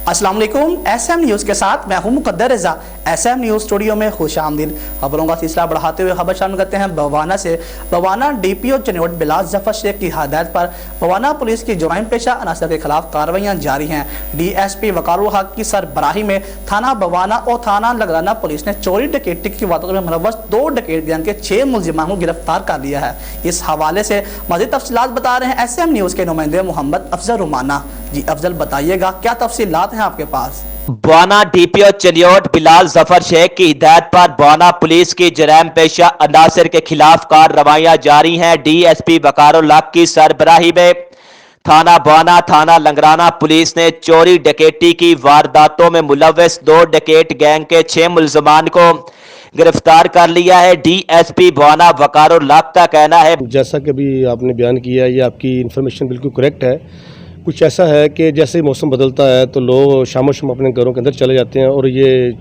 السلام علیکم، S M news کے ساتھ میں ہوں مقدر رضا۔ ایس ایم نیوز اسٹوڈیو میں خوش آمدید۔ خبروں کا سلسلہ بڑھاتے ہوئے خبر شامل کرتے ہیں بھوآنہ سے۔ بھوآنہ ڈی پی او چنیوٹ بلال کی ہدایت پر بھوآنہ پولیس کی جرائم پیشہ عناصر کے خلاف کاروائیاں جاری ہیں۔ ڈی ایس پی وقارالحق کی سربراہی میں تھانہ بھوآنہ اور تھانہ لنگرانہ پولیس نے چوری ڈکیتی کی وارداتوں میں ملوث 2 ڈکیت گینگ کے 6 ملزمان کو گرفتار کر لیا ہے۔ اس حوالے سے مزید تفصیلات بتا رہے ہیں ایس ایم نیوز کے نمائندے محمد افضل رومانہ۔ جی افضل بتائیے گا کیا تفصیلات ہیں آپ کے پاس؟ بھوآنہ ڈی پی او چنیوٹ بلال کی ہدایت پر بھوآنہ پولیس کی جرائم پیشہ عناصر کے خلاف کارروائیاں جاری ہیں۔ ڈی ایس پی وقارالحق کی سربراہی میں تھانہ بھوآنہ تھانہ لنگرانہ پولیس نے چوری ڈکیتی کی وارداتوں میں ملوث 2 ڈکیت گینگ کے 6 ملزمان کو گرفتار کر لیا ہے۔ ڈی ایس پی بھوآنہ وقارالحق کا کہنا ہے، جیسا کہ ابھی آپ نے بیان کیا ہے، یہ آپ کی انفارمیشن بالکل کریکٹ ہے۔ کچھ ایسا ہے کہ جیسے ہی موسم بدلتا ہے تو لوگ شام و شام اپنے گھروں کے اندر چلے جاتے ہیں، اور یہ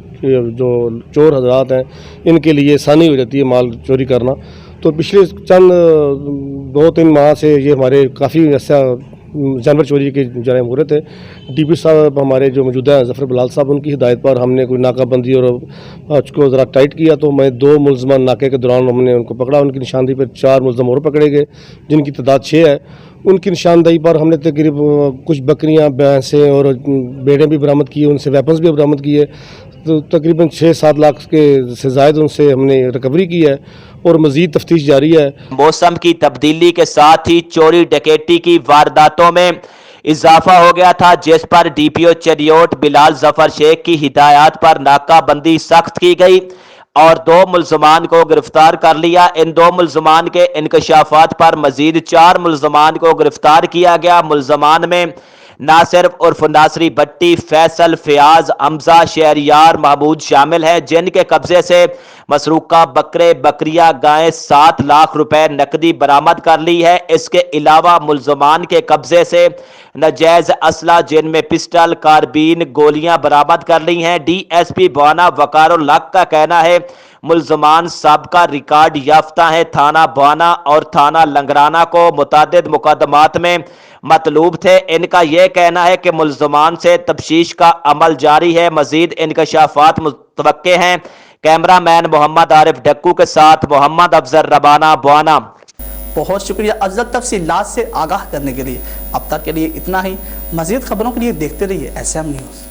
جو چور حضرات ہیں ان کے لیے آسانی ہو جاتی ہے مال چوری کرنا۔ تو پچھلے چند 2-3 ماہ سے یہ ہمارے کافی ایسا جانور چوری کے جرائم ہو رہے تھے۔ ڈی پی صاحب ہمارے جو موجودہ ہیں ظفر بلال صاحب، ان کی ہدایت پر ہم نے کوئی ناکہ بندی اور اس کو ذرا ٹائٹ کیا تو میں 2 ملزمان ناکے کے دوران ہم نے ان کو پکڑا۔ ان کی نشاندہی پر 4 ملزم اور پکڑے گئے جن کی تعداد 6 ہے۔ ان کی نشاندہی پر ہم نے تقریباً کچھ بکریاں، بھینسیں اور بیڑیں بھی برآمد کی، ان سے ویپنز بھی برآمد کیے۔ تو تقریباً 6-7 لاکھ کے سے زائد ان سے ہم نے ریکوری کی ہے اور مزید تفتیش جاری ہے۔ موسم کی تبدیلی کے ساتھ ہی چوری ڈکیتی کی وارداتوں میں اضافہ ہو گیا تھا، جس پر ڈی پی او چنیوٹ بلال کی ہدایات پر ناکہ بندی سخت کی گئی اور 2 ملزمان کو گرفتار کر لیا۔ ان 2 ملزمان کے انکشافات پر مزید 4 ملزمان کو گرفتار کیا گیا۔ ملزمان میں ناصر عرف ناصری بٹی، فیصل، فیاض، حمزہ، شہریار محمود شامل ہیں، جن کے قبضے سے مسروقہ بکرے، بکریاں، گائیں 7 لاکھ روپے نقدی برآمد کر لی ہے۔ اس کے علاوہ ملزمان کے قبضے سے ناجائز اسلحہ جن میں پسٹل، کاربین، گولیاں برآمد کر لی ہیں۔ ڈی ایس پی بھوآنہ وقارالحق کا کہنا ہے ملزمان سابقہ ریکارڈ یافتہ ہیں۔ تھانہ بھوآنہ اور تھانہ لنگرانہ کو متعدد مقدمات میں مطلوب تھے۔ ان کا یہ کہنا ہے کہ ملزمان سے تفتیش کا عمل جاری ہے، مزید انکشافات متوقع ہیں۔ کیمرہ مین محمد عارف ڈھکو کے ساتھ محمد افضل رومانہ، بھوآنہ۔ بہت شکریہ افضل تفصیلات سے آگاہ کرنے کے لیے۔ اب تک کے لیے اتنا ہی۔ مزید خبروں کے لیے دیکھتے رہیے ایس ایم نیوز۔